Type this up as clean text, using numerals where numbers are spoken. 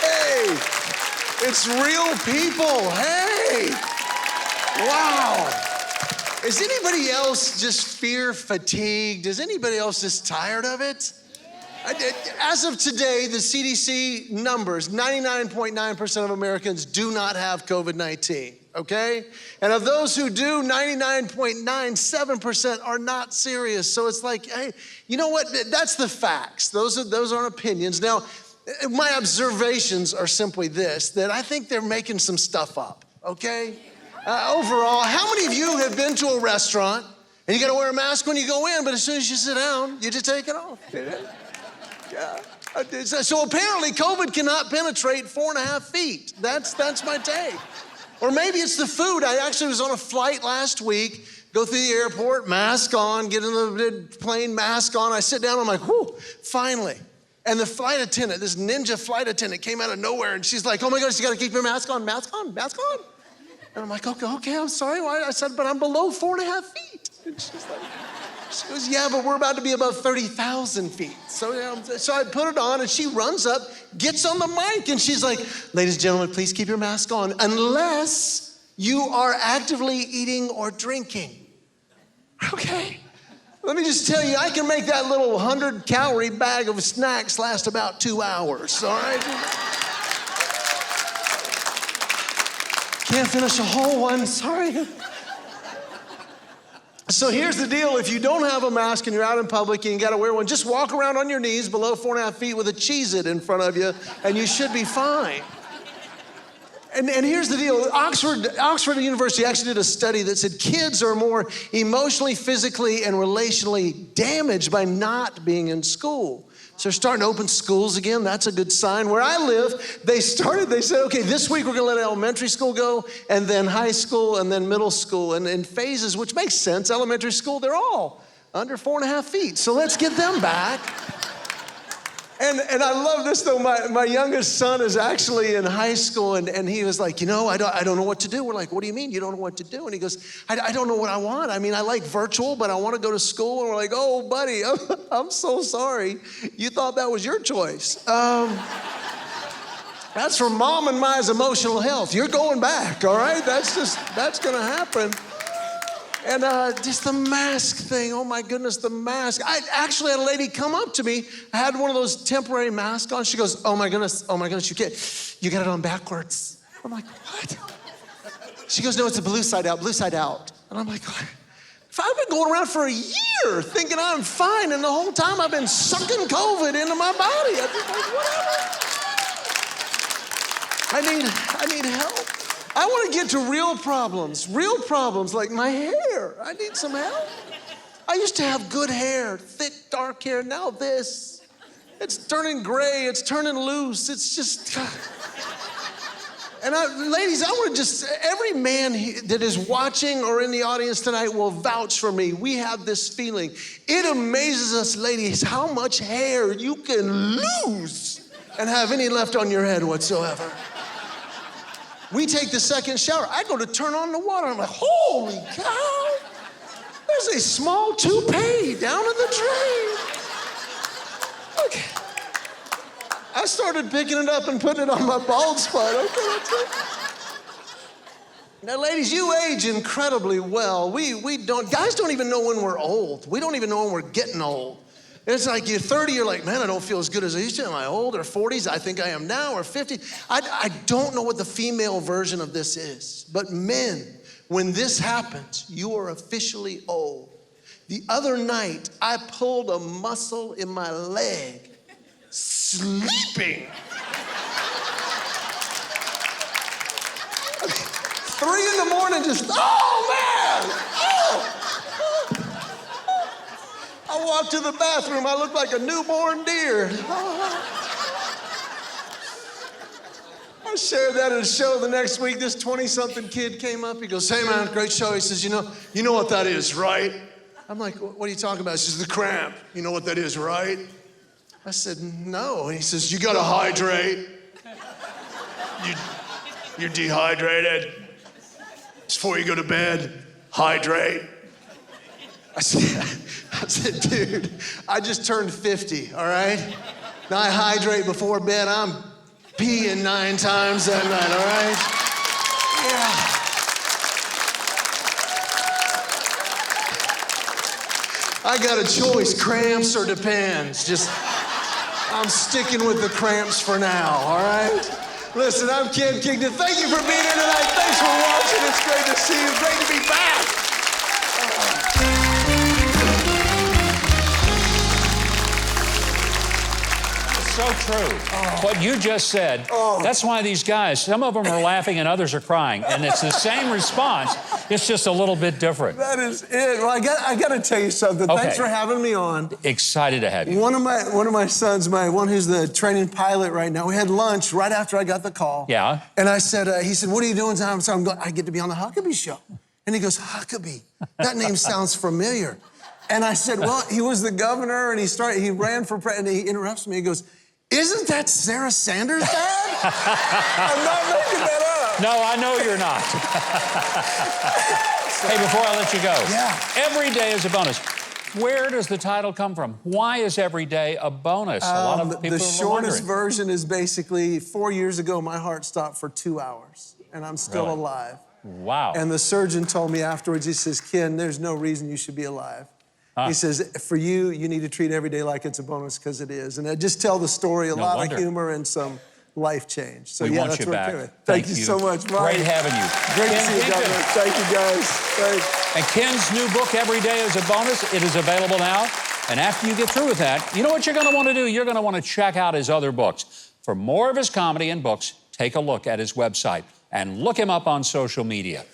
Hey, it's real people. Hey, wow. Is anybody else just fear fatigued? Is anybody else just tired of it? As of today, the CDC numbers, 99.9% of Americans do not have COVID-19, okay? And of those who do, 99.97% are not serious. So it's like, hey, you know what? That's the facts. Those aren't opinions. Now, my observations are simply this, that I think they're making some stuff up, okay? Overall, how many of you have been to a restaurant and you gotta wear a mask when you go in, but as soon as you sit down, you just take it off? Yeah. So apparently COVID cannot penetrate 4.5 feet. That's my take. Or maybe it's the food. I actually was on a flight last week, go through the airport, mask on, get in the plane, mask on. I sit down, I'm like, whew, finally. And the flight attendant, this ninja flight attendant came out of nowhere and she's like, oh my gosh, you gotta keep your mask on, mask on, mask on. And I'm like, okay, I'm sorry. Why? I said, but I'm below 4.5 feet. And she's like, she goes, yeah, but we're about to be above 30,000 feet. So I put it on and she runs up, gets on the mic and she's like, ladies and gentlemen, please keep your mask on unless you are actively eating or drinking. Okay. Let me just tell you, I can make that little 100-calorie bag of snacks last about 2 hours, all right? Can't finish a whole one, sorry. So here's the deal, if you don't have a mask and you're out in public and you gotta wear one, just walk around on your knees below 4.5 feet with a Cheez-it in front of you and you should be fine. And here's the deal, Oxford University actually did a study that said kids are more emotionally, physically, and relationally damaged by not being in school. So they're starting to open schools again. That's a good sign. Where I live, they said, okay, this week we're gonna let elementary school go, and then high school, and then middle school, and in phases, which makes sense. Elementary school, they're all under 4.5 feet. So let's get them back. And I love this though, my youngest son is actually in high school and he was like, you know, I don't know what to do. We're like, what do you mean you don't know what to do? And he goes, I don't know what I want. I mean, I like virtual, but I want to go to school. And we're like, oh buddy, I'm so sorry. You thought that was your choice. That's for mom and my's emotional health. You're going back, all right? That's gonna happen. And just the mask thing, oh my goodness, the mask. I actually had a lady come up to me. I had one of those temporary masks on. She goes, oh my goodness, you got it on backwards. I'm like, what? She goes, no, it's the blue side out. And I'm like, I've been going around for a year thinking I'm fine, and the whole time I've been sucking COVID into my body. I'm just like, whatever. I need help. I want to get to real problems like my hair. I need some help. I used to have good hair, thick, dark hair. Now this, it's turning gray, it's turning loose. It's just, and ladies, I want to just, every man that is watching or in the audience tonight will vouch for me. We have this feeling. It amazes us, ladies, how much hair you can lose and have any left on your head whatsoever. We take the second shower. I go to turn on the water. I'm like, holy cow. There's a small toupee down in the drain. Okay. I started picking it up and putting it on my bald spot. Okay, that's it. Now, ladies, you age incredibly well. Guys don't even know when we're old. We don't even know when we're getting old. It's like you're 30, you're like, man, I don't feel as good as I used to. Am I old? Or 40s, I think I am now, or 50. I don't know what the female version of this is. But men, when this happens, you are officially old. The other night, I pulled a muscle in my leg, sleeping. 3 in the morning, just, oh man, oh. I walked to the bathroom, I looked like a newborn deer. I shared that at a show the next week. This 20-something kid came up, he goes, hey man, great show. He says, you know what that is, right? I'm like, what are you talking about? He says, the cramp. You know what that is, right? I said, no. And he says, you gotta hydrate. You're dehydrated. Just before you go to bed, hydrate. I said, dude, I just turned 50, all right? Now I hydrate before bed, I'm peeing 9 times that night, all right? Yeah. I got a choice, cramps or depends. I'm sticking with the cramps for now, all right? Listen, I'm Kenn Kington. Thank you for being here tonight. Thanks for watching. It's great to see you. Great to be back. So true. What you just said, that's why these guys, some of them are laughing and others are crying. And it's the same response, it's just a little bit different. That is it. Well, I got to tell you something. Okay. Thanks for having me on. Excited to have you. One of my sons, one who's the training pilot right now, we had lunch right after I got the call. Yeah. And I said, he said, what are you doing tonight? So I'm going, I get to be on the Huckabee show. And he goes, Huckabee, that name sounds familiar. And I said, well, he was the governor and he ran for president. And he interrupts me. He goes, isn't that Sarah Sanders' dad? I'm not making that up. No, I know you're not. Hey, before I let you go, every day is a bonus. Where does the title come from? Why is every day a bonus? A lot of people the are shortest wondering. version is basically 4 years ago, my heart stopped for 2 hours, and I'm still Really? alive. Wow. And the surgeon told me afterwards, he says, Ken, there's no reason you should be alive. He says, for you, you need to treat every day like it's a bonus because it is. And I just tell the story, a lot of humor and some life change. So we want that's you what back. I'm doing. Thank you so much, Mike. Great having you. Great to Kenn see you, Kington. Governor. Thank you, guys. Thanks. And Ken's new book, Every Day is a Bonus, it is available now. And after you get through with that, you know what you're going to want to do? You're going to want to check out his other books. For more of his comedy and books, take a look at his website and look him up on social media.